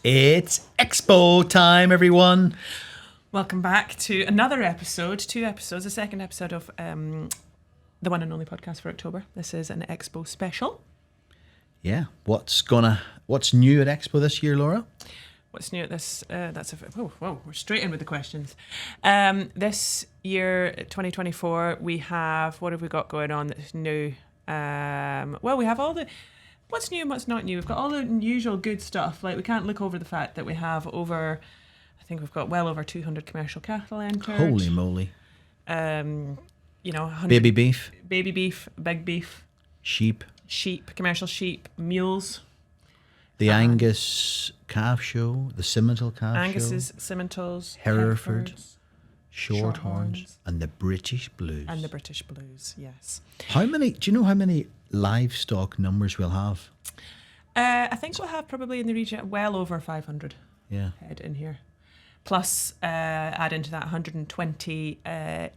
It's Expo time, everyone. Welcome back to another episode, 2 episodes, the second episode of the one and only podcast for October. This is an Expo special. Yeah, what's new at Expo this year, Laura? What's new at this? We're straight in with the questions. This year, 2024, we have, what have we got going on that's new? We have all the, what's new and what's not new. We've got all the usual good stuff. Like, we can't look over the fact that we have I think we've got well over 200 commercial cattle entered. Holy moly. 100 Baby beef, big beef, sheep, commercial sheep, mules. the Angus calf show, the Simmental calf Angus's, show, Simmentals, Hereford, Herefords, Shorthorns, and the British Blues. Yes. Do you know how many livestock numbers we'll have? I think we'll have probably in the region well over 500 head in here. Plus, add into that 120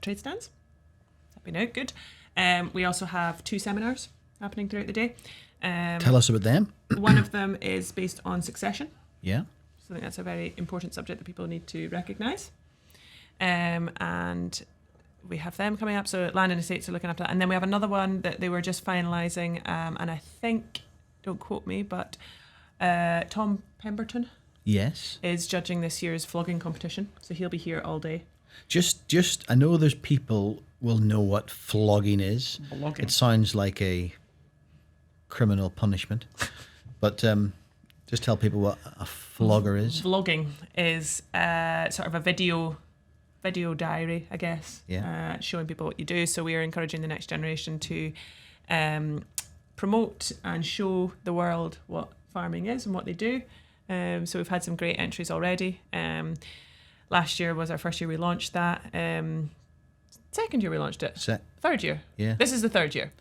trade stands. That'd be no good. We also have 2 seminars happening throughout the day. Tell us about them. One of them is based on succession. Yeah. So I think that's a very important subject that people need to recognise. And we have them coming up. So Land and Estates are looking after that. And then we have another one that they were just finalising. And I think, don't quote me, but Tom Pemberton is judging this year's flogging competition. So he'll be here all day. Just I know there's people will know what flogging is. Flogging. It sounds like a criminal punishment. But just tell people what a flogger is. Vlogging is sort of a video diary, I guess. Yeah. Showing people what you do. So we are encouraging the next generation to promote and show the world what farming is and what they do. So we've had some great entries already. Last year was our first year we launched that. Second year we launched it. Third year. Yeah. This is the third year.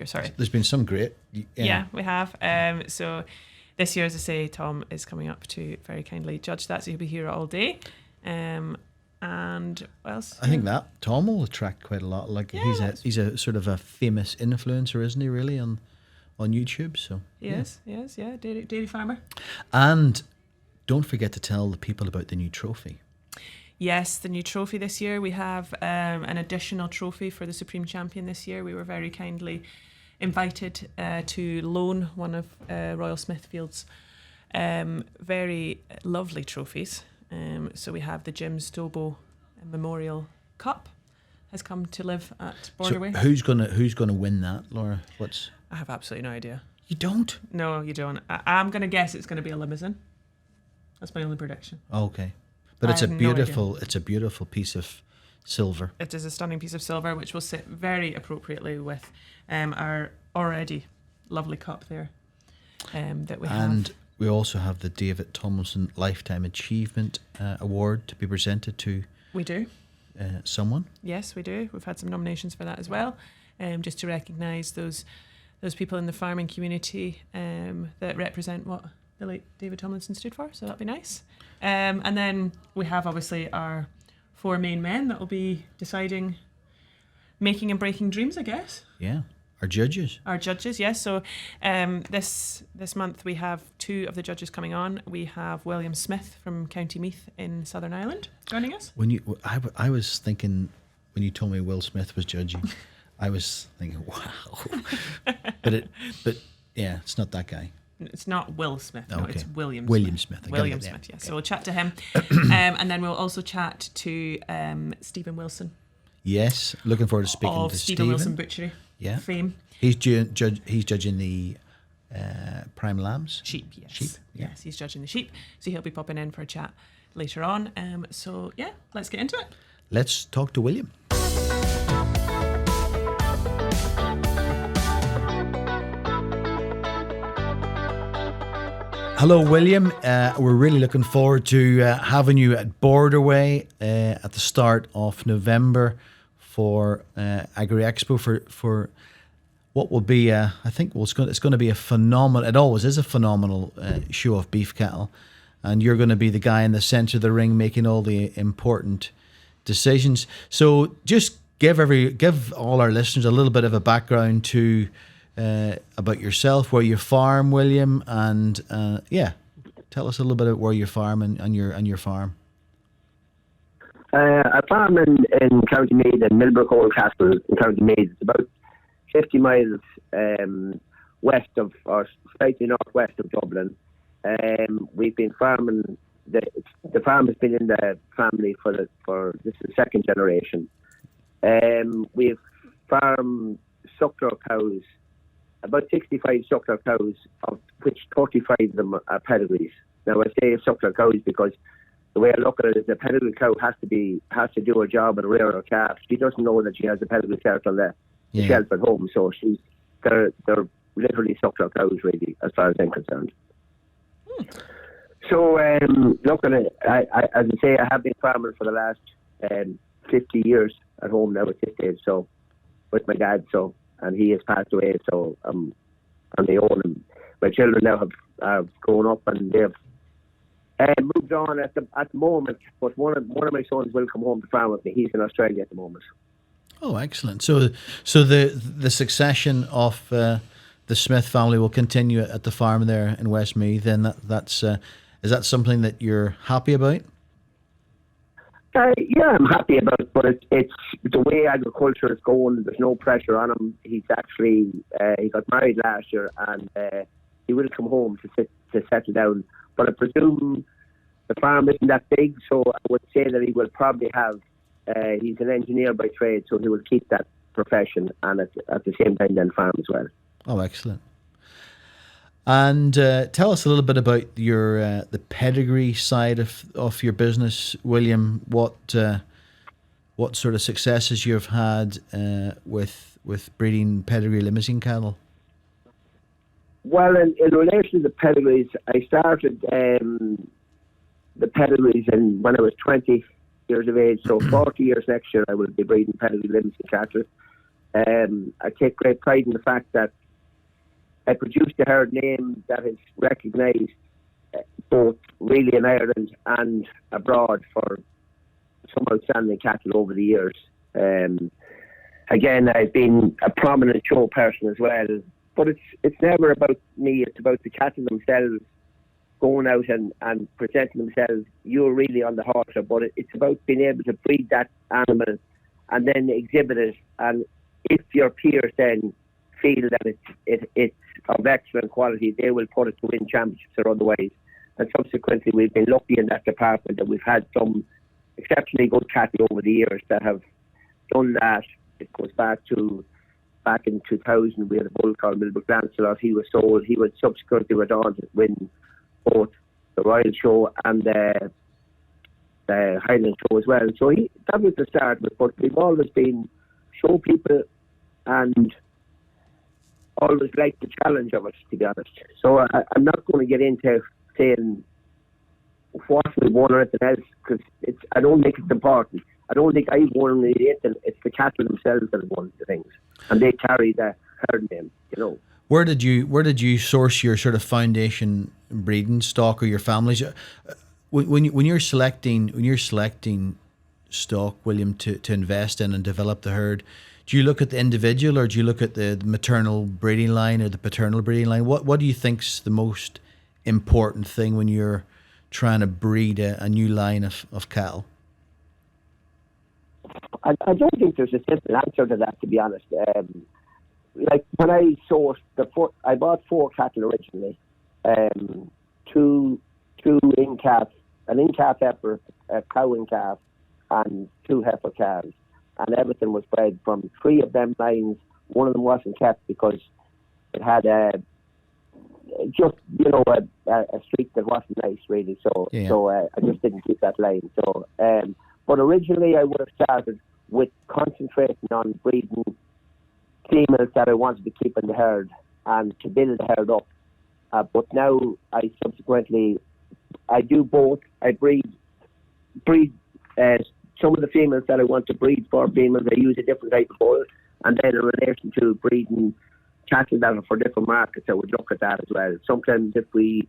Sorry. There's been some great. Yeah, we have. So this year, as I say, Tom is coming up to very kindly judge that. So he'll be here all day. And what else? I think that Tom will attract quite a lot. Like he's a sort of a famous influencer, isn't he? Really on YouTube. So Yes, dairy farmer. And don't forget to tell the people about the new trophy. Yes, the new trophy this year. We have an additional trophy for the Supreme Champion this year. We were very kindly invited to loan one of Royal Smithfield's very lovely trophies. So we have the Jim Stobo Memorial Cup has come to live at Borderway. So who's gonna win that, Laura? I have absolutely no idea. You don't? No, you don't. I'm going to guess it's going to be a limousine. That's my only prediction. Okay. But it's a beautiful piece of silver. It is a stunning piece of silver, which will sit very appropriately with our already lovely cup there that we have. And we also have the David Tomlinson Lifetime Achievement Award to be presented to. We do. Someone. Yes, we do. We've had some nominations for that as well, just to recognise those people in the farming community that represent what the late David Tomlinson stood for. So that'd be nice. And then we have obviously our 4 main men that will be deciding, making and breaking dreams, I guess. Yeah, our judges, yes. So this month we have 2 of the judges coming on. We have William Smith from County Meath in Southern Ireland joining us. I was thinking when you told me Will Smith was judging, I was thinking, wow, but yeah, it's not that guy. It's not Will Smith. No, it's William Smith. William Smith, yes. Okay. So we'll chat to him. And then we'll also chat to Stephen Wilson. Yes, looking forward to speaking to Stephen. Wilson Butchery fame. He's judging the prime lambs. Sheep, yes. Sheep, yeah. Yes, he's judging the sheep. So he'll be popping in for a chat later on. So yeah, let's get into it. Let's talk to William. Hello, William. We're really looking forward to having you at Borderway at the start of November for Agri Expo for what will be, I think, it's going to be a phenomenal. It always is a phenomenal show of beef cattle, and you're going to be the guy in the centre of the ring making all the important decisions. So just give all our listeners a little bit of a background to about yourself, where you farm, William, and tell us a little bit about where you farm and your farm. I farm in County Meath and Millbrook Old Castle in County Meath. It's about 50 miles west of, or slightly northwest of Dublin. We've been farming. The farm has been in the family for this is the second generation. We've farmed suckler cows, about 65 suckler cows, of which 35 of them are pedigrees. Now I say suckler cows because the way I look at it is the pedigree cow has to do her job and rear her calf. She doesn't know that she has a pedigree cert on the shelf at home, so they're literally suckler cows really, as far as I'm concerned. So looking at it, as I say, I have been farming for the last 50 years at home now at this stage. So with my dad, and he has passed away, so I'm on my own. And my children now have grown up and they've moved on at the moment. But one of my sons will come home to farm with me. He's in Australia at the moment. Oh, excellent! So the succession of the Smith family will continue at the farm there in Westmeath. And that's is that something that you're happy about? Yeah, I'm happy about it, but it's the way agriculture is going. There's no pressure on him. He's actually he got married last year, and he will come home to settle down. But I presume the farm isn't that big, so I would say that he will probably have. He's an engineer by trade, so he will keep that profession and at the same time then farm as well. Oh, excellent. And tell us a little bit about your the pedigree side of your business, William. What sort of successes you've had with breeding pedigree limousine cattle? Well, in relation to the pedigrees, I started the pedigrees when I was 20 years of age. So 40 years next year, I will be breeding pedigree limousine cattle. I take great pride in the fact that I produced a herd name that is recognised both really in Ireland and abroad for some outstanding cattle over the years. Again, I've been a prominent show person as well, but it's never about me. It's about the cattle themselves going out and presenting themselves. You're really on the halter, but it's about being able to breed that animal and then exhibit it. And if your peers then feel that it's of excellent quality, they will put it to win championships or otherwise. And subsequently, we've been lucky in that department that we've had some exceptionally good cattle over the years that have done that. It goes back in 2000, we had a bull called Millbrook Lancelot. He was sold. He was subsequently went on to win both the Royal Show and the Highland Show as well. So that was the start of it. But we've always been show people and always liked the challenge of it, to be honest. So I'm not going to get into saying what we won or anything else, because I don't think it's important. I don't think I've won anything. It's the cattle themselves that have won the things, and they carry the herd name, you know. Where did you source your sort of foundation breeding stock, or your families? When you're selecting stock, William, to invest in and develop the herd, do you look at the individual, or do you look at the maternal breeding line or the paternal breeding line? What do you think's the most important thing when you're trying to breed a new line of cattle? I don't think there's a simple answer to that, to be honest. Like when I sourced I bought 4 cattle originally, 2 in-calf, an in-calf heifer, a cow in-calf, and 2 heifer calves. And everything was bred from 3 of them lines. One of them wasn't kept because it had a streak that wasn't nice, really. So I just didn't keep that line. So, but originally I would have started with concentrating on breeding females that I wanted to keep in the herd and to build the herd up. But now I do both. I breed some of the females that I want to breed for females. I use a different type of bull, and then in relation to breeding cattle that are for different markets, I would look at that as well. Sometimes if we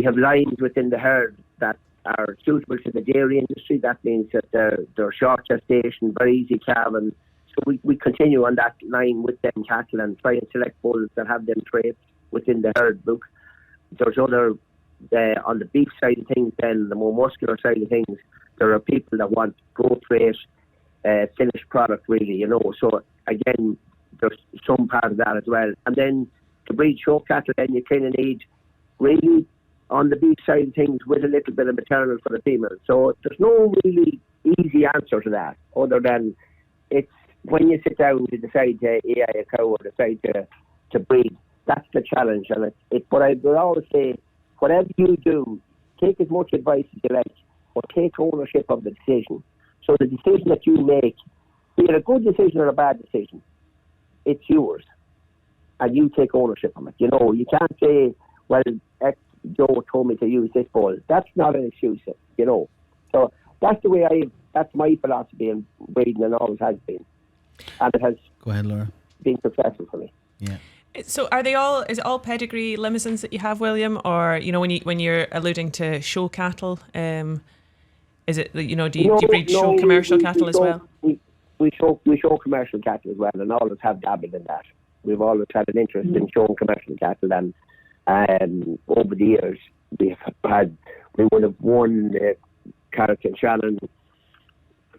have lines within the herd that are suitable to the dairy industry, that means that they're short gestation, very easy calving. So we continue on that line with them cattle and try and select bulls that have them traits within the herd book. There's other on the beef side of things, then the more muscular side of things, there are people that want growth rate, finished product, really, you know. So again, there's some part of that as well. And then to breed show cattle, then you kind of need really on the beef side of things with a little bit of maternal for the female. So there's no really easy answer to that, other than it's when you sit down to decide to AI a cow or decide to breed, that's the challenge. And but I will always say, whatever you do, take as much advice as you like, but take ownership of the decision. So the decision that you make, be it a good decision or a bad decision, it's yours, and you take ownership of it. You know, you can't say, well, Joe told me to use this bull. That's not an excuse, you know. So that's the way that's my philosophy in breeding, and always has been. And it has Go ahead, Laura. been successful for me. Yeah. So is it all pedigree limousines that you have, William? Or, you know, when you're alluding to show cattle, is it, you know, do you breed show commercial cattle as well? We show commercial cattle as well, and always have dabbled in that. We've always had an interest in showing commercial cattle, and over the years we would have won the Carrick and Shannon.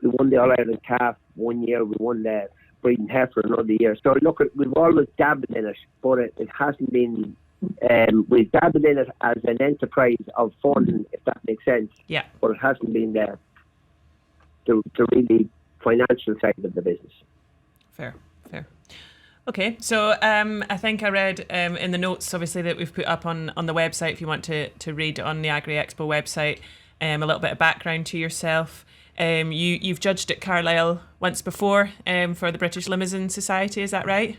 We won the All-Ireland Calf one year. We won the Breeding Heifer another year. So look, we've always dabbled in it, but it hasn't been. We've dabbled in it as an enterprise of fun, if that makes sense. Yeah. But it hasn't been the really financial side of the business. Fair. Okay, so I think I read in the notes, obviously, that we've put up on the website, if you want to read on the Agri Expo website, a little bit of background to yourself. You've judged at Carlisle once before for the British Limousine Society, is that right?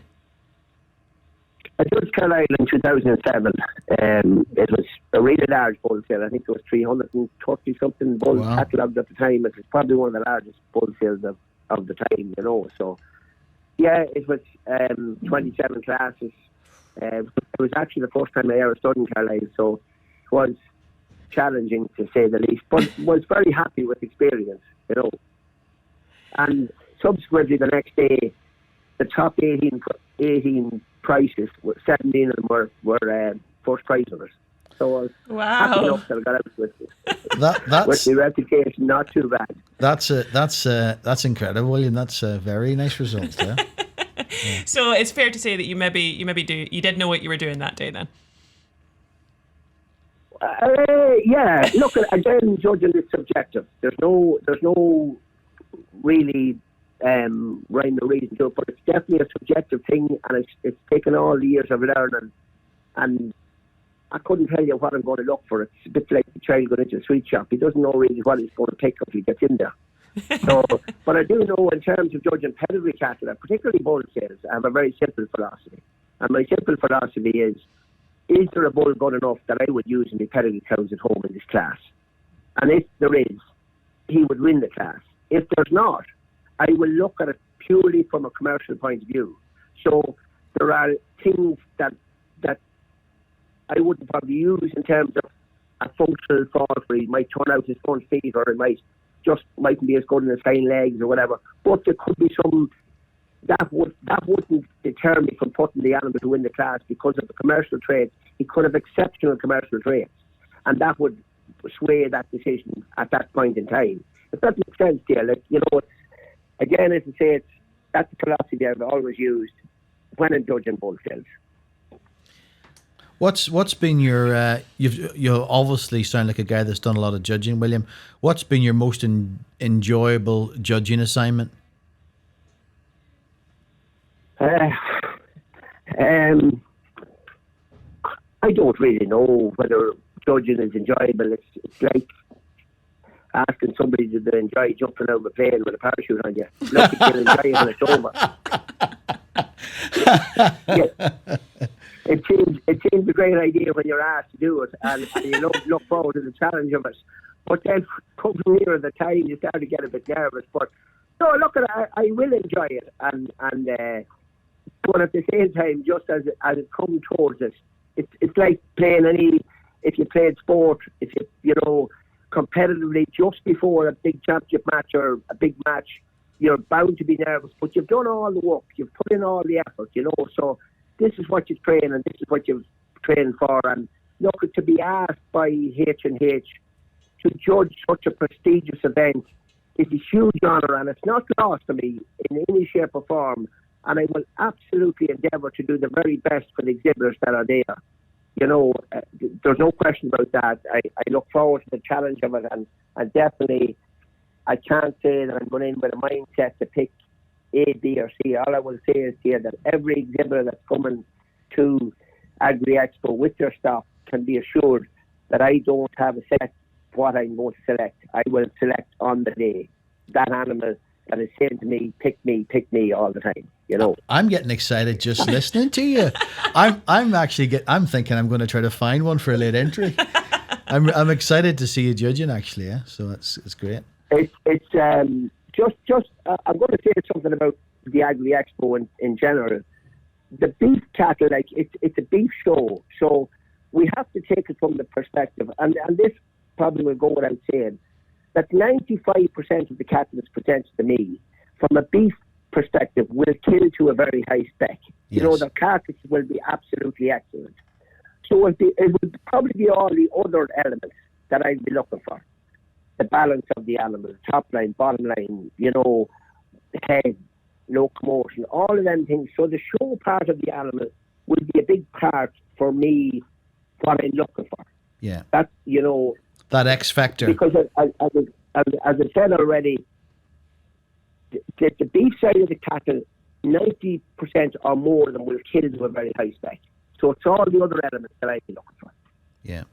I judged Carlisle in 2007. It was a really large bull sale. I think it was 330 something bulls catalogued at the time. It was probably one of the largest bull sales of the time, you know. So yeah, it was 27 classes. It was actually the first time I ever stood in Carlisle, so it was challenging to say the least, but was very happy with the experience, you know. And subsequently the next day, the top 18 prices, 17 of them were first prize winners. So I was happy enough that I got out with the reputation not too bad. That's incredible, William. That's a very nice result. Yeah. So it's fair to say that you did know what you were doing that day then. Yeah. Look, again, judging is subjective. There's no really rhyme or reason to it, but it's definitely a subjective thing, and it's taken all the years of learning, and I couldn't tell you what I'm going to look for. It's a bit like the child going into a sweet shop. He doesn't know really what he's going to pick until he gets in there. So, but I do know in terms of judging pedigree cattle, and particularly bull sales, I have a very simple philosophy. And my simple philosophy is there a bull good enough that I would use in the pedigree cows at home in this class? And if there is, he would win the class. If there's not, I will look at it purely from a commercial point of view. So there are things that I wouldn't probably use in terms of a functional fault where he might turn out his front feet, or it mightn't be as good in his hind legs or whatever. But there could be some that wouldn't deter me from putting the animal to win the class because of the commercial traits. He could have exceptional commercial traits, and that would sway that decision at that point in time. If that makes sense to you, like, you know, again, as I say, that's the philosophy I've always used when I'm judging bull sales. What's been your you obviously sound like a guy that's done a lot of judging, William. What's been your most enjoyable judging assignment? I don't really know whether judging is enjoyable. It's like asking somebody to enjoy jumping out of a plane with a parachute on you. Look, you can enjoy it when it's over. Yeah. It seems a great idea when you're asked to do it, and you look forward to the challenge of it. But then, come near the time, you start to get a bit nervous. But no, look, I will enjoy it, and but at the same time, just as it comes towards it, it's like playing if you played sport, if you know, competitively just before a big championship match or a big match, you're bound to be nervous, but you've done all the work, you've put in all the effort, you know. So this is what you train, and this is what you've trained for, and look, to be asked by H&H to judge such a prestigious event is a huge honour, and it's not lost to me in any shape or form. And I will absolutely endeavour to do the very best for the exhibitors that are there. You know, there's no question about that. I look forward to the challenge of it, and definitely I can't say that I'm going in with a mindset to pick A, B or C. All I will say is here that every exhibitor that's coming to Agri Expo with their stock can be assured that I don't have a set what I'm going to select. I will select on the day that animal that is saying to me, pick me all the time. You know, I'm getting excited just listening to you. I'm thinking I'm going to try to find one for a late entry. I'm excited to see you judging, actually. Yeah, so it's great. It's just I'm going to say something about the Agri Expo in general. The beef cattle, like it's a beef show, so we have to take it from the perspective, and this probably will go without saying, that 95% of the cattle that's presented to me, from a beef perspective, will kill to a very high spec. Yes. You know, the carcasses will be absolutely excellent. So it would probably be all the other elements that I'd be looking for. The balance of the animal, top line, bottom line, you know, head, locomotion, all of them things. So the show part of the animal will be a big part for me, what I'm looking for. Yeah. That, you know, that X factor. Because as I said already, the beef side of the cattle, 90% or more of them will kill to a very high spec. So it's all the other elements that I'd be looking for. Yeah.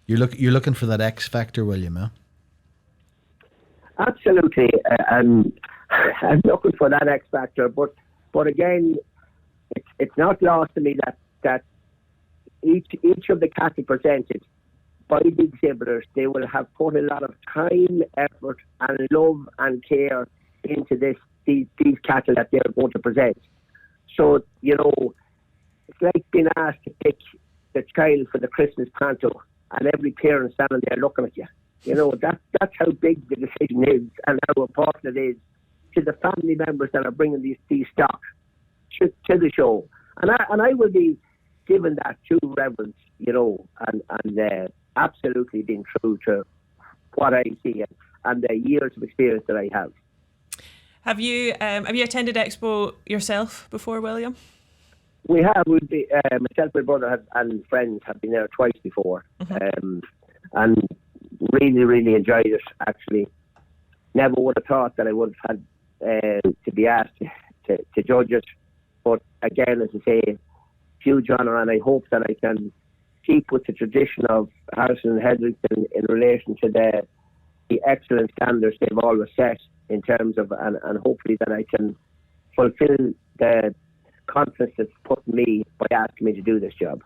You're looking for that X factor, William, huh? Absolutely. I'm looking for that X factor, but again, it's not lost to me that each of the cattle presented by the exhibitors, they will have put a lot of time, effort and love and care into these cattle that they're going to present. So, you know, it's like being asked to pick the child for the Christmas panto and every parent standing there looking at you. You know, that's how big the decision is and how important it is to the family members that are bringing these stock to the show. And I will be given that due reverence, you know, and absolutely being true to what I see and the years of experience that I have. Have you attended Expo yourself before, William? We have. Myself, my brother, and friends have been there twice before, and really, really enjoyed it. Actually, never would have thought that I would have had to be asked to judge it. But again, as I say, huge honour, and I hope that I can keep with the tradition of Harrison and Hedrickson in relation to the excellent standards they've always set in terms of, and hopefully that I can fulfil the confidence that's put in me by asking me to do this job.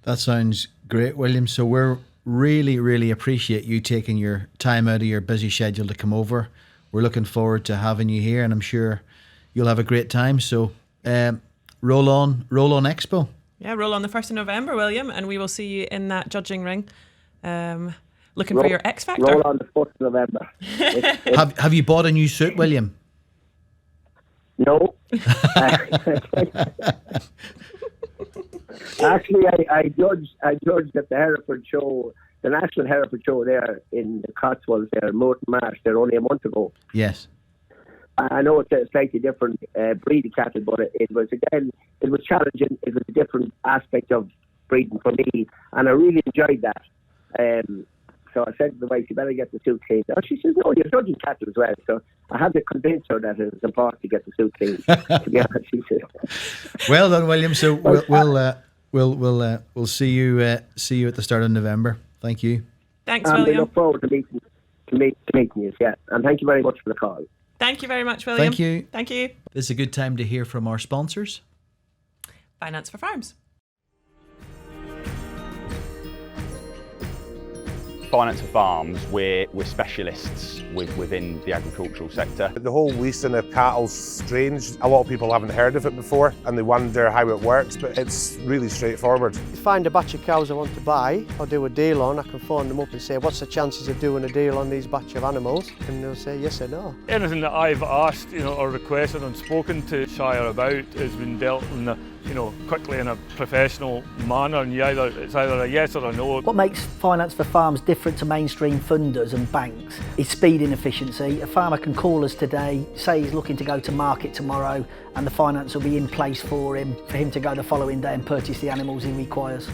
That sounds great, William. So we're really, really appreciate you taking your time out of your busy schedule to come over. We're looking forward to having you here, and I'm sure you'll have a great time. So roll on Expo. Yeah, roll on the 1st of November, William, and we will see you in that judging ring. Looking for your X Factor. Roll on the 1st of November. Have you bought a new suit, William? No. Actually, I judged at the Hereford show, the National Hereford show there in the Cotswolds there, Morton Marsh, there only a month ago. Yes. I know it's a slightly different breed of cattle, but it was challenging. It was a different aspect of breeding for me, and I really enjoyed that. So I said to the wife, "You better get the suit cleaned." Oh, she says, "No, you're judging cattle as well." So I had to convince her that it was important to get the suit cleaned. To be honest, she said. Well done, William. So we'll see you at the start of November. Thank you. Thanks, William. We look forward to meeting you. Yeah, and thank you very much for the call. Thank you very much, William. Thank you. Thank you. This is a good time to hear from our sponsors. Finance for Farms. Finance for Farms, we're specialists within the agricultural sector. The whole leasing of cattle's strange. A lot of people haven't heard of it before and they wonder how it works, but it's really straightforward. Find a batch of cows I want to buy or do a deal on, I can phone them up and say, what's the chances of doing a deal on these batch of animals? And they'll say yes or no. Anything that I've asked, or requested and spoken to Shire about has been dealt in a, quickly in a professional manner, and it's either a yes or a no. What makes Finance for Farms different to mainstream funders and banks is speed and efficiency. A farmer can call us today, say he's looking to go to market tomorrow, and the finance will be in place for him to go the following day and purchase the animals he requires.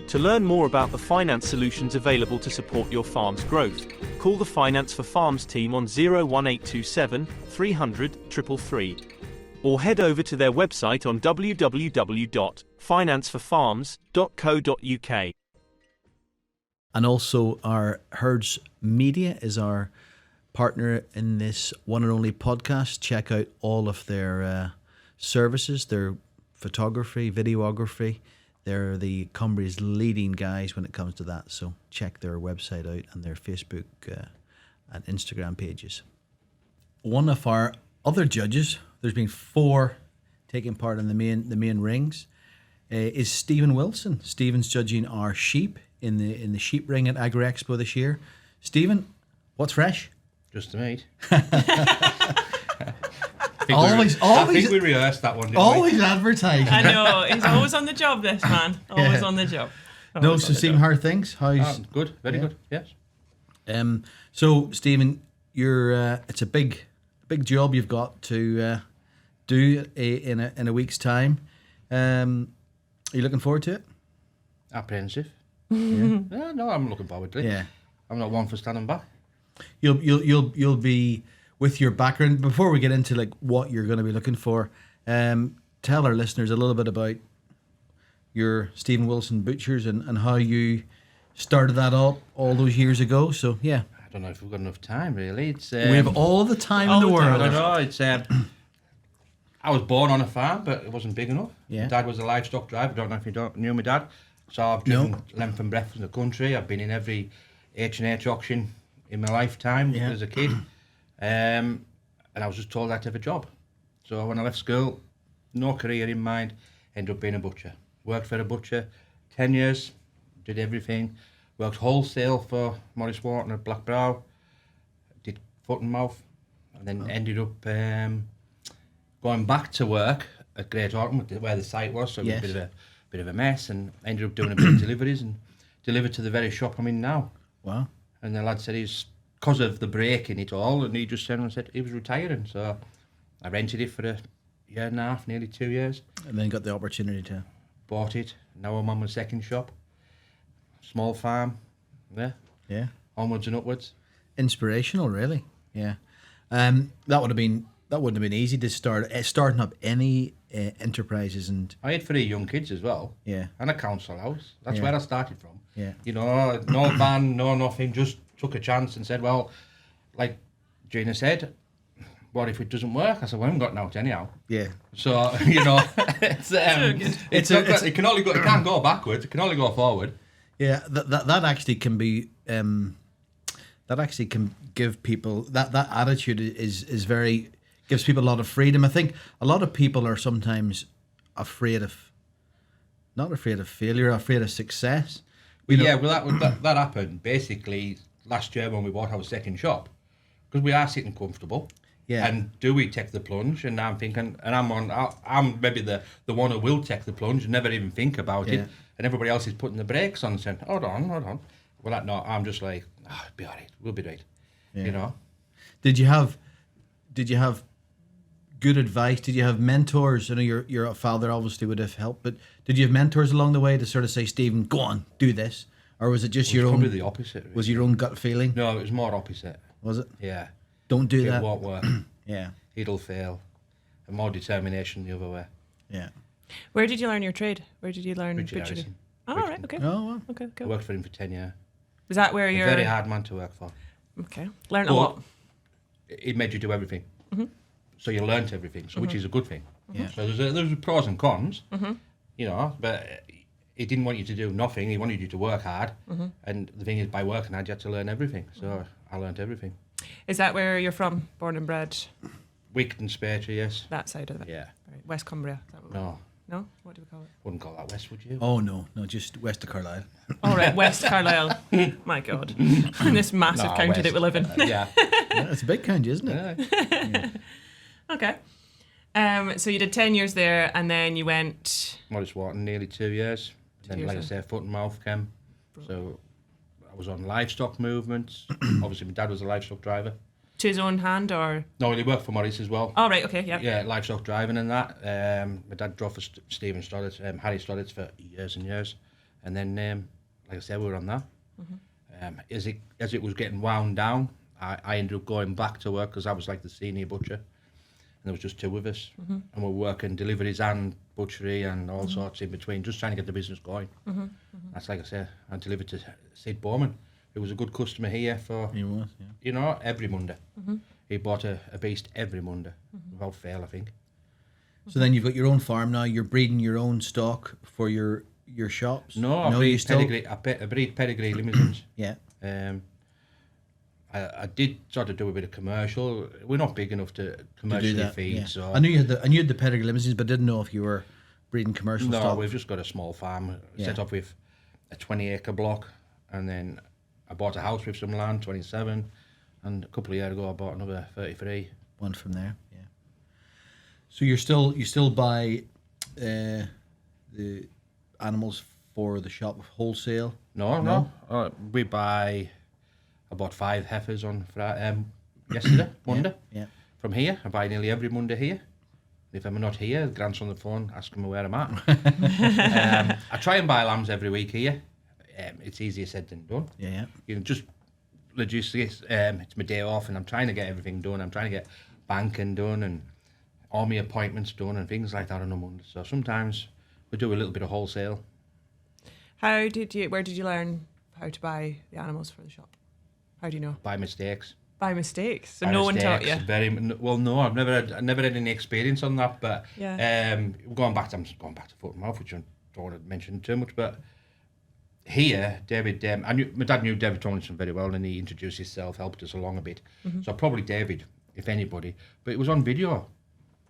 To learn more about the finance solutions available to support your farm's growth, call the Finance for Farms team on 01827 300 333 or head over to their website on www.financeforfarms.co.uk. And also our Herds Media is our partner in this one and only podcast. Check out all of their services, their photography, videography. They're the Cumbria's leading guys when it comes to that. So check their website out and their Facebook and Instagram pages. One of our other judges, there's been 4 taking part in the main rings, is Stephen Wilson. Stephen's judging our sheep in the sheep ring at Agri Expo this year. Stephen, what's fresh? Just the meat. I think we rehearsed that one, didn't always we? advertising. I know, he's always on the job, this man. Always on the job. No, so Stephen, how are things? How's good, very good, yes. So Stephen, you're it's a big job you've got to do in a week's time. Are you looking forward to it? Apprehensive. Yeah. Yeah, no, I'm looking forward to it. Yeah. I'm not one for standing back. You'll be, with your background, before we get into like what you're going to be looking for, tell our listeners a little bit about your Stephen Wilson Butchers and how you started that up all those years ago. So yeah, I don't know if we've got enough time really. It's we have all the time in the world. I know, it's I was born on a farm, but it wasn't big enough. Yeah. My dad was a livestock driver. I don't know if you knew my dad. So I've driven length and breadth in the country. I've been in every H&H auction in my lifetime as a kid. And I was just told I'd have a job. So when I left school, no career in mind, ended up being a butcher. Worked for a butcher 10 years, did everything. Worked wholesale for Morris Wharton at Blackbrow, did foot and mouth, and then ended up going back to work at Great Orton, where the site was, so it was a bit of a mess, and ended up doing a bit of deliveries and delivered to the very shop I'm in now. Wow. And the lad said he's, because of the break in it all, and he just turned and said he was retiring, so I rented it for a year and a half, nearly 2 years. And then got the opportunity to... Bought it, now I'm on my second shop. Small farm, yeah. Onwards and upwards. Inspirational, really. Yeah. That wouldn't have been easy to starting up any enterprises. And I had 3 young kids as well. Yeah. And a council house. That's where I started from. Yeah. No van, no nothing. Just took a chance and said, well, like Gina said, what if it doesn't work? I said, well, I haven't got out anyhow. Yeah. So it can't go backwards. It can only go forward. Yeah. That actually can be. That actually can give people that attitude is very gives people a lot of freedom. I think a lot of people are sometimes not afraid of failure, afraid of success. That happened basically last year when we bought our second shop, because we are sitting comfortable. Yeah. And do we take the plunge? And I'm thinking, and I'm maybe the one who will take the plunge and never even think about it. And everybody else is putting the brakes on and saying, hold on. Well, no, I'm just like, it'll be all right. We'll be right. Yeah. Did you have good advice? Did you have mentors? I know your father obviously would have helped, but did you have mentors along the way to sort of say, Stephen, go on, do this? Or was it just your own? Probably the opposite. Really. Was your own gut feeling? No, it was more opposite. Was it? Yeah. Don't do that. It won't work. Yeah. It'll fail. And more determination the other way. Yeah. Where did you learn your trade? Where did you learn butchery? Oh, right, okay. Oh, wow. Okay, cool. I worked for him for 10 years. Is that where you're... A very hard man to work for. Okay. Learned a lot. It made you do everything. Mm-hmm. So you learnt everything, which is a good thing. Yeah. So there's pros and cons, but he didn't want you to do nothing. He wanted you to work hard. And the thing is, by working hard, you had to learn everything. So I learned everything. Is that where you're from? Born and bred? Wickton, Spatry, yes. That side of it? Yeah. Right. West Cumbria? Is that what No. No? What do we call it? Wouldn't call that West, would you? Oh, no, just west of Carlisle. All right, West Carlisle. My God. In this massive No, county West. that we live in. Yeah. Yeah, it's a big county, isn't it? Yeah. Okay. So you did 10 years there, and then you went... Morris Wharton, nearly 2 years. Then, years, like I yeah. say, foot and mouth chem. So I was on livestock movements. Obviously, my dad was a livestock driver. To his own hand, or...? No, he worked for Morris as well. Oh, right, okay, yeah. Yeah, livestock driving and that. My dad drove for Stephen Stoddart, Harry Stoddart for years and years. And then, like I said, we were on that. As it was getting wound down, I ended up going back to work because I was like the senior butcher. And there was just two of us. And we were working deliveries and butchery and all sorts in between, just trying to get the business going. That's like I said, I delivered to Sid Bowman, who was a good customer here for, He was, yeah. you know, every Monday. He bought a beast every Monday, without fail, I think. So then you've got your own farm now. You're breeding your own stock for your shops. No, I you breed still... pedigree. I breed pedigree limousines. Yeah. I did sort of do a bit of commercial. We're not big enough to commercially that, feed, yeah. so I knew you had the pedigree limousines, but didn't know if you were breeding commercial no, stock. we've just got a small farm set Yeah. up with a 20-acre block, and then I bought a house with some land, 27, and a couple of years ago I bought another 33. One from there, yeah. So you still buy the animals for the shop wholesale? No. We buy. I bought 5 heifers on yesterday, Monday. Yeah. From here, I buy nearly every Monday here. If I'm not here, Grant's on the phone asking me where I'm at. I try and buy lambs every week here. It's easier said than done. Yeah. You know, just logistics. It's my day off, and I'm trying to get everything done. I'm trying to get banking done and all my appointments done and things like that on a Monday. So sometimes we do a little bit of wholesale. Where did you learn how to buy the animals for the shop? How do you know? By mistakes. By mistakes. So By no one taught mistakes, you. Well, no, I've never had any experience on that. But Yeah. I'm going back to foot and mouth, which I don't want to mention too much. But here, David, my dad knew David Tomlinson very well, and he introduced himself, helped us along a bit. So probably David, if anybody. But it was on video.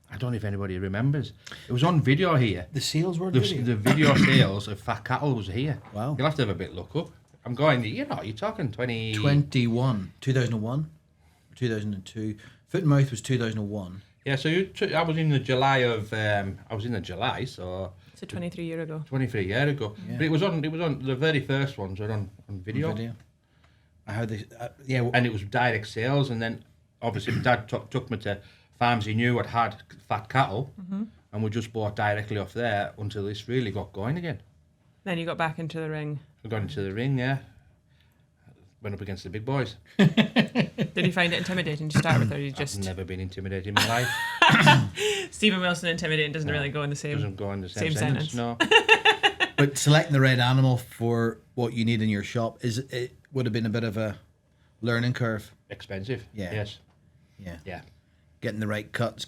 I don't know if anybody remembers. It was on video here. The sales were The video sales of fat cattle was here. Wow. You'll have to have a bit look up. I'm going, you're talking 2001, 2002. Foot and mouth was 2001. Yeah, so I was in the July, so So 23 years ago. 23 years ago. Yeah. But it was on the very first ones were on video. How they And it was direct sales, and then obviously my dad took me to farms he knew had fat cattle, and we just bought directly off there until this really got going again. Then you got back into the ring. We got into the ring, yeah. Went up against the big boys. Did you find it intimidating to start with, or you just... I've never been intimidated in my life. Stephen Wilson intimidating doesn't really go in the same... Doesn't go in the same sentence. No. But selecting the right animal for what you need in your shop, it would have been a bit of a learning curve. Expensive. Yeah. Yes. Yeah. Getting the right cuts,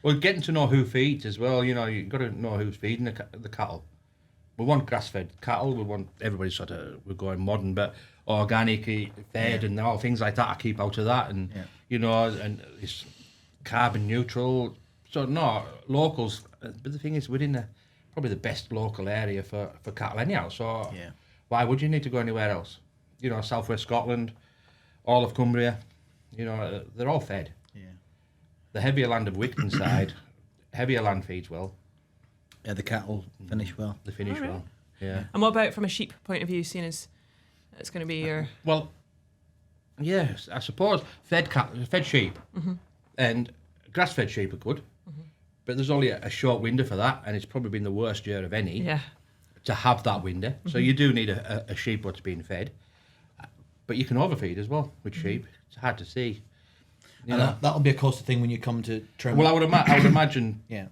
Well, getting to know who feeds as well. You know, you've got to know who's feeding the cattle. We want grass-fed cattle. We want everybody we're going modern, but organic fed and all things like that. I keep out of that, and you know, and it's carbon neutral. So no, locals. But the thing is, we're in probably the best local area for cattle anyhow. So why would you need to go anywhere else? You know, southwest Scotland, all of Cumbria. You know, they're all fed. Yeah. The heavier land of Wickton side, heavier land feeds well. Yeah, the cattle finish well. They finish well. Yeah. And what about from a sheep point of view, seeing as it's going to be your... Well, yes, I suppose fed sheep and grass-fed sheep are good, but there's only a short window for that, and it's probably been the worst year of any to have that window. So you do need a sheep what's being fed, but you can overfeed as well with sheep. It's hard to see. You know? That'll be a costed thing when you come to trim. Well, I would imagine. Yeah.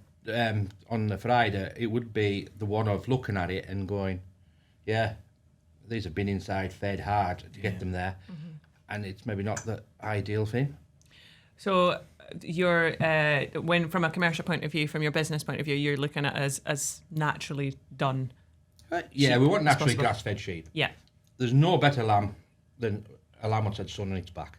On the Friday, it would be the one of looking at it and going, yeah, these have been inside fed hard to get them there, and it's maybe not the ideal thing. So you're when from a commercial point of view, from your business point of view, you're looking at it as naturally done. Yeah, we want as naturally possible. grass-fed sheep. Yeah. There's no better lamb than a lamb that's had sun on its back.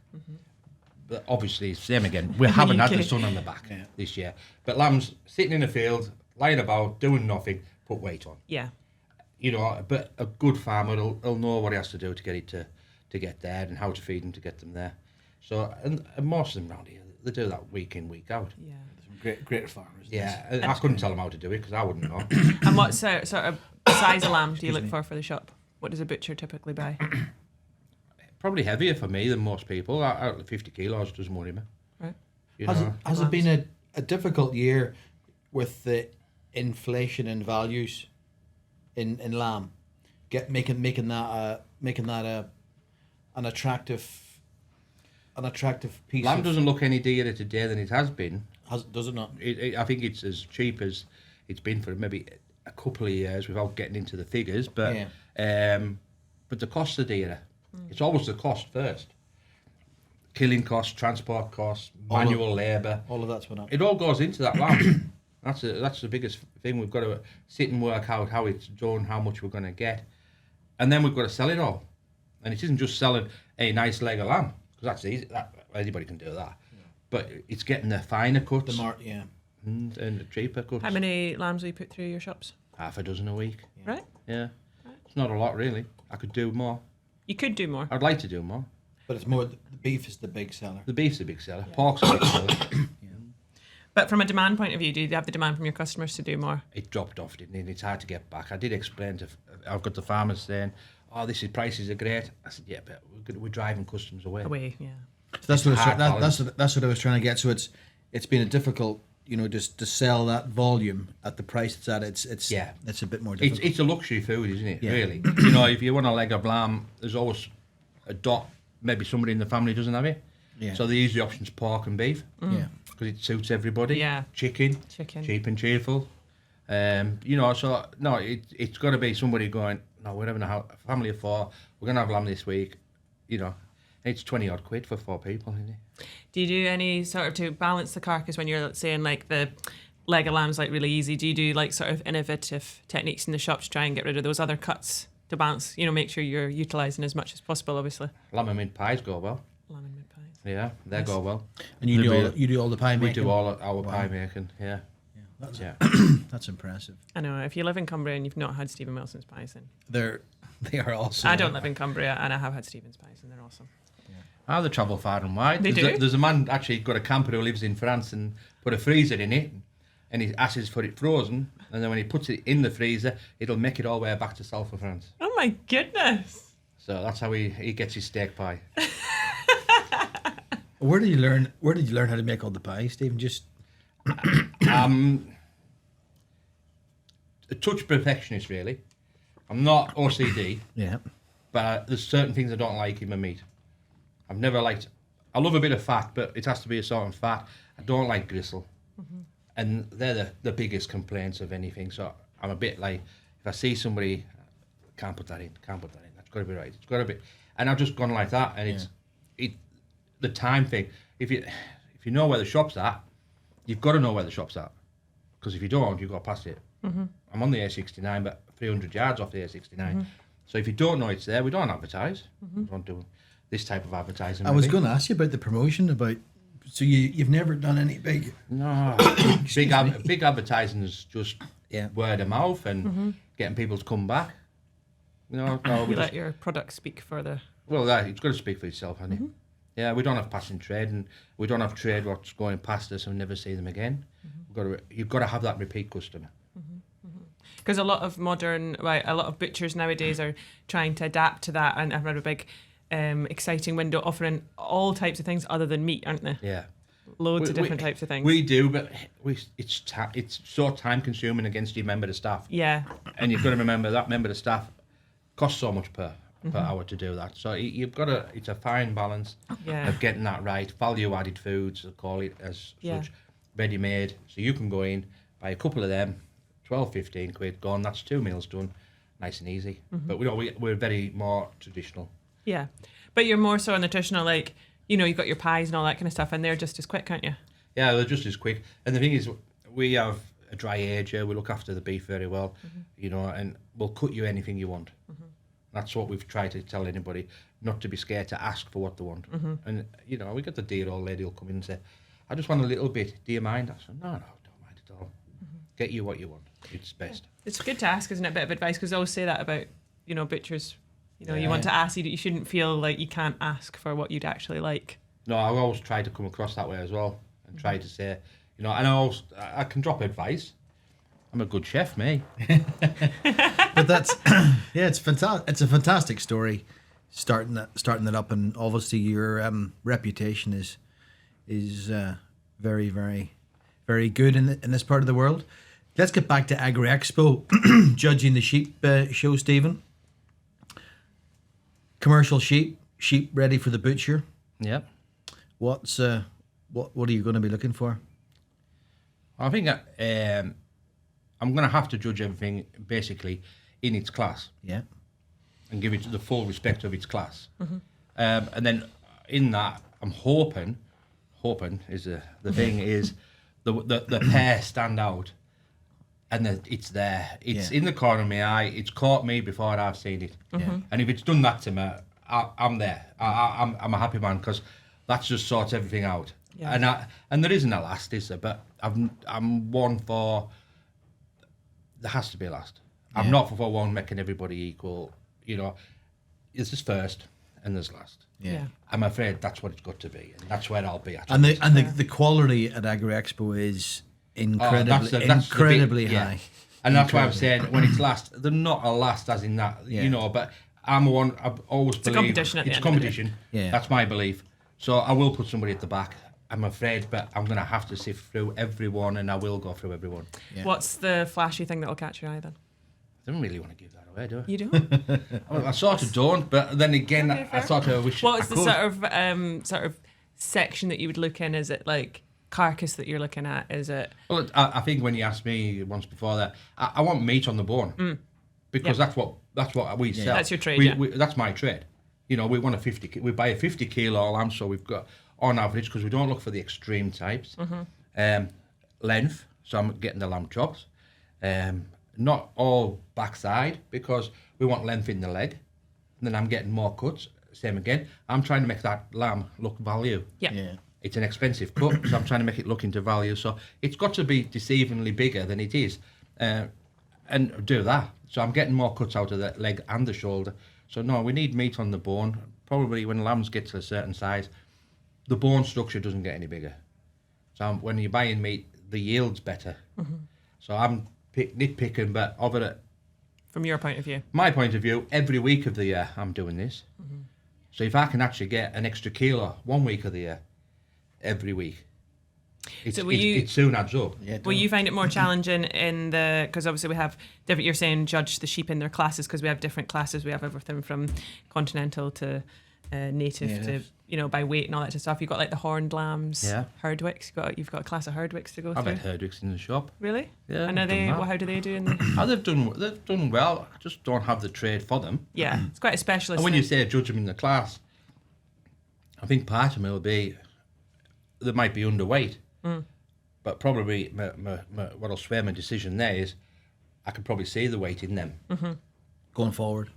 But obviously, same again. We haven't had the sun on the back this year. But lambs sitting in a field, lying about, doing nothing, put weight on. Yeah. You know, but a good farmer will know what he has to do to get it to get there and how to feed them to get them there. So, and most of them around here, they do that week in, week out. Yeah. Great farmers. Yeah, I couldn't tell them how to do it because I wouldn't know. And what sort of size of lamb do you look for the shop? What does a butcher typically buy? Probably heavier for me than most people. 50 kilos doesn't worry me. Right. You Has know? it been a difficult year with the inflation in values in lamb? Making that an attractive piece. Lamb doesn't look any dearer today than it has been. Does it not? I think it's as cheap as it's been for maybe a couple of years without getting into the figures. But but the costs are dearer. It's always the cost first. Killing costs, transport costs, manual labour. All of that's went up. It all goes into that lamb. That's the biggest thing. We've got to sit and work out how it's done, how much we're going to get, and then we've got to sell it all. And it isn't just selling a nice leg of lamb, because that's easy. Anybody can do that. Yeah. But it's getting the finer cuts. And the cheaper cuts. How many lambs will you put through your shops? Half a dozen a week. Yeah. Right. Yeah. Right. It's not a lot, really. I could do more. You could do more. I'd like to do more. But it's more, the beef is the big seller. The beef's the big seller. Yeah. Pork's the big seller. But from a demand point of view, do you have the demand from your customers to do more? It dropped off, didn't it? It's hard to get back. I did explain I've got the farmers saying, prices are great. I said, yeah, but we're driving customers away. Yeah. So that's what I was trying to get. So it's been a difficult, just to sell that volume at the price it's at. It's a bit more difficult. It's a luxury food, isn't it? Yeah. Really. If you want a leg of lamb, there's always a dot. Maybe somebody in the family doesn't have it. Yeah. So the easy option's pork and beef. Yeah. Because it suits everybody. Yeah. Chicken. Cheap and cheerful. So no, it's got to be somebody going, no, we're having a family of 4. We're going to have lamb this week. It's 20 odd quid for 4 people, isn't it? Do you do any sort of to balance the carcass when you're saying like the leg of lamb's like really easy? Do you do like sort of innovative techniques in the shop to try and get rid of those other cuts to balance? Make sure you're utilising as much as possible, obviously. Lamb and mint pies go well. Lamb and mint pies. Yeah, they go well. And you do all the pie making? We do all our pie making, yeah. That's impressive. I know. If you live in Cumbria and you've not had Stephen Wilson's pies, then they are awesome. I don't live in Cumbria and I have had Stephen's pies and they're awesome. They travel far and wide. They There's a man actually got a camper who lives in France and put a freezer in it, and he asks for it frozen, and then when he puts it in the freezer, it'll make it all the way back to south of France. Oh my goodness! So that's how he gets his steak pie. Where did you learn how to make all the pies, Stephen? Just a touch perfectionist, really. I'm not OCD. Yeah. But there's certain things I don't like in my meat. I've never liked. I love a bit of fat, but it has to be a certain fat. I don't like gristle, and they're the biggest complaints of anything. So I'm a bit like, if I see somebody, can't put that in. That's got to be right. It's got to be. And I've just gone like that, and it's the time thing. If you know where the shop's at, you've got to know where the shop's at, because if you don't, you've got past it. I'm on the A69, but 300 yards off the A69. So if you don't know it's there, we don't advertise. We don't do this type of advertising. I was going to ask you about the promotion. So you've never done any big... No. big advertising is just word of mouth and getting people to come back. No, you let your product speak further. Well, it's got to speak for itself, hasn't it? Yeah, we don't have passing trade, and we don't have trade what's going past us and never see them again. You've got to have that repeat customer. Because a lot of a lot of butchers nowadays are trying to adapt to that and have a big, exciting window offering all types of things other than meat, aren't they? Yeah. Loads of different types of things. We do, but it's so time consuming against your member of staff. Yeah. And you've got to remember that member of staff costs so much per hour to do that. So you've got to, it's a fine balance of getting that right. Value added foods, they call it as such, ready made. So you can go in, buy a couple of them, 12, 15 quid, gone. That's 2 meals done, nice and easy. But we're very more traditional. Yeah. But you're more so nutritional, like, you've got your pies and all that kind of stuff, and they're just as quick, aren't you? Yeah, they're just as quick. And the thing is, we have a dry ager. We look after the beef very well, you know, and we'll cut you anything you want. That's what we've tried to tell anybody, not to be scared to ask for what they want. And, you know, we got the dear old lady who'll come in and say, I just want a little bit. Do you mind? I said, no, don't mind at all. Get you what you want. It's best. It's good to ask, isn't it? A bit of advice, because I always say that about, you know, butchers. You know, you want to ask, you shouldn't feel like you can't ask for what you'd actually like. No, I always try to come across that way as well, and try to say, you know, and I can drop advice. I'm a good chef, me. But that's it's fantastic. It's a fantastic story, starting it up, and obviously your reputation is very, very, very good in this part of the world. Let's get back to Agri Expo, judging the sheep show, Stephen. Commercial sheep ready for the butcher. Yep. What are you going to be looking for? I think I'm going to have to judge everything basically in its class. Yeah. And give it the full respect of its class. And then in that, I'm hoping is the thing is the pair stand out, and it's there. It's in the corner of my eye. It's caught me before I've seen it. And if it's done that to me, I'm there. I'm a happy man, because that just sorts everything out. Yeah. And there isn't a last, is there? But I'm one for. There has to be a last. I'm not for one making everybody equal. You know, this is first and there's last. Yeah. I'm afraid that's what it's got to be, and that's where I'll be at. And the quality at Agri Expo is incredibly high. And that's why I'm saying when it's last, they're not a last as in that, you know, but I'm one, I've always believed. It's a competition at the end of the day. Competition. Yeah. That's my belief. So I will put somebody at the back, I'm afraid, but I'm going to have to sift through everyone, and I will go through everyone. Yeah. What's the flashy thing that'll catch your eye then? I don't really want to give that away, do I? You don't? I sort of don't, but then again, Okay, I sort of wish What's I the sort of section that you would look in? Is it like carcass that you're looking at? Is it? Well, I think when you asked me once before that, I want meat on the bone, because that's what we sell. That's your trade. That's my trade. You know, we want we buy a 50 kilo lamb, so we've got on average, because we don't look for the extreme types. Length, so I'm getting the lamb chops. Not all backside, because we want length in the leg. And then I'm getting more cuts. Same again. I'm trying to make that lamb look value. Yeah. It's an expensive cut, so I'm trying to make it look into value. So it's got to be deceivingly bigger than it is, and do that. So I'm getting more cuts out of the leg and the shoulder. So no, we need meat on the bone. Probably when lambs get to a certain size, the bone structure doesn't get any bigger. So when you're buying meat, the yield's better. So I'm nitpicking, but over it. From your point of view? My point of view, every week of the year I'm doing this. So if I can actually get an extra kilo 1 week of the year, every week, it soon adds up. Yeah, will you find it more challenging because obviously we have different, you're saying judge the sheep in their classes, because we have different classes. We have everything from continental to native to, you know, by weight and all that stuff. You've got like the horned lambs, Herdwicks. You've got a class of Herdwicks to go through. I've had Herdwicks in the shop. Really? Yeah. And how do they do in the... They've done well. I just don't have the trade for them. Yeah, it's quite a specialist. And when you say judge them in the class, I think part of me will be they might be underweight, but probably what'll sway my decision there is I can probably see the weight in them going forward.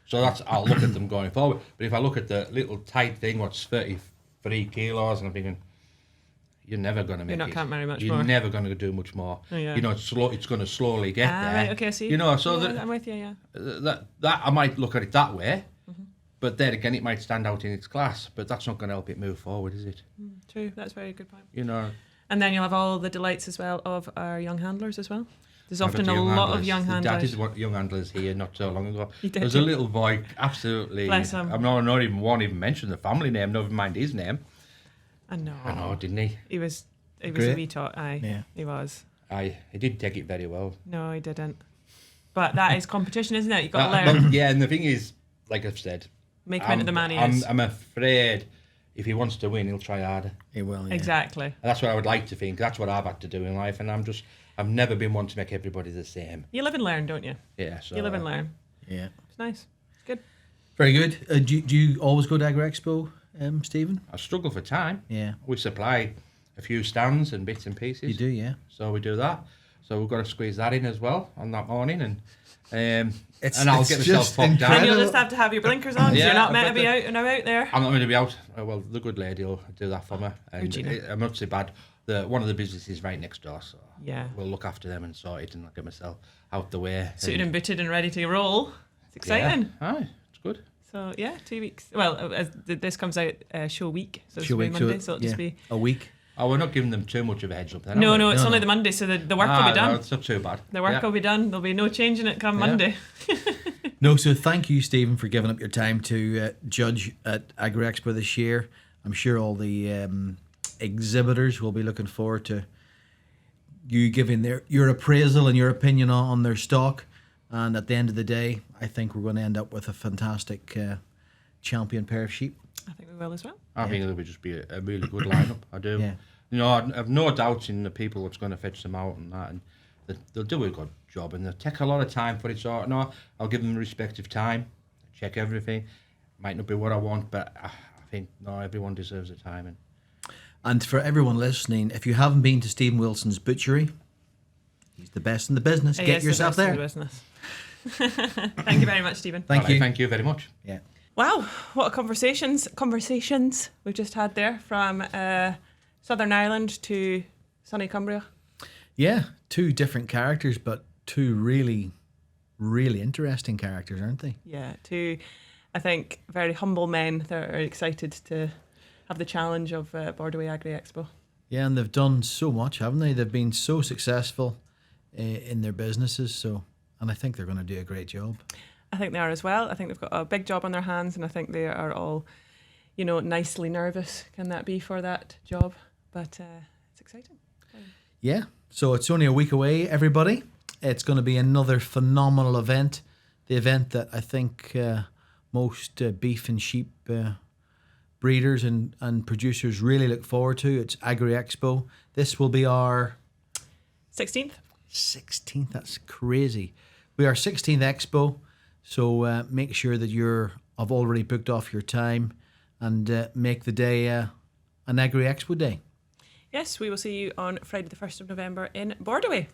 So I'll look at them going forward. But if I look at the little tight thing, what's 33 kilos, and I'm thinking, you're never going to make it. Can't marry much you're more. You're never going to do much more. Oh, yeah. You know, it's going to slowly get there. Right, okay, I see. You know, so I'm with you, yeah. That I might look at it that way, but then again, it might stand out in its class, but that's not going to help it move forward, is it? True, that's a very good point. You know. And then you'll have all the delights as well of our young handlers as well. There's often a lot of young handlers. I did young handlers here not so long ago. You did. There's a little boy, absolutely. Bless him. I'm not even won't even mention the family name, never mind his name. I know. I know, didn't he? He was a wee tot, aye. Yeah. He was. Aye, he did take it very well. No, he didn't. But that is competition, isn't it? You've got to learn. But, yeah, and the thing is, like I've said, make him into the man he is. I'm afraid if he wants to win, he'll try harder. He will, yeah. Exactly. And that's what I would like to think. That's what I've had to do in life, and I've never been one to make everybody the same. You live and learn, don't you? Yeah. So, you live and learn. Yeah. It's nice. It's good. Very good. Do you always go to Agri Expo, Stephen? I struggle for time. Yeah. We supply a few stands and bits and pieces. You do, yeah. So we do that. So we've got to squeeze that in as well on that morning, and I'll It's get myself popped down. And you'll just have to have your blinkers on, so Yeah, you're not I've meant to got be out and about there. I'm not going to be out. Well, the good lady will do that for me. And Regina. I'm not so bad. One of the businesses right next door, so Yeah. we'll look after them and sort it, and I'll get myself out the way. Suited and booted and ready to roll. It's exciting. Yeah. Aye, it's good. So yeah, 2 weeks. Well, as this comes out show week, so it's Show be week, Monday, so it'll just be a week. Oh, we're not giving them too much of a heads up then. No, it's only the Monday, so the work will be done. No, it's not too bad. The work will be done. There'll be no changing it come Monday. No, so thank you, Stephen, for giving up your time to judge at Agri Expo this year. I'm sure all the exhibitors will be looking forward to you giving your appraisal and your opinion on their stock. And at the end of the day, I think we're going to end up with a fantastic champion pair of sheep. I think we will as well. I think it'll just be a really good lineup. I do. Yeah. You know, I have no doubts in the people that's going to fetch them out and that, and they'll do a good job, and they'll take a lot of time for it. So no, I'll give them respective time, check everything. Might not be what I want, but I think everyone deserves the time. And for everyone listening, if you haven't been to Stephen Wilson's butchery, he's the best in the business. Get yourself there. Thank you very much, Stephen. Thank you. Thank you very much. Yeah. Wow, what conversations we've just had there from Southern Ireland to sunny Cumbria. Yeah, two different characters, but two really, really interesting characters, aren't they? Yeah, two, I think, very humble men that are excited to have the challenge of Borderway Agri Expo. Yeah, and they've done so much, haven't they? They've been so successful in their businesses, and I think they're going to do a great job. I think they are as well. I think they've got a big job on their hands, and I think they are all, nicely nervous. Can that be for that job? But it's exciting. Yeah, so it's only a week away, everybody. It's going to be another phenomenal event. The event that I think most beef and sheep breeders and producers really look forward to. It's Agri Expo. This will be our 16th. 16th, that's crazy. We are 16th Expo, so make sure that I've already booked off your time and make the day an Agri Expo day. Yes, we will see you on Friday the 1st of November in Borderway.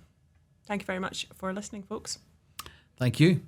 Thank you very much for listening, folks. Thank you.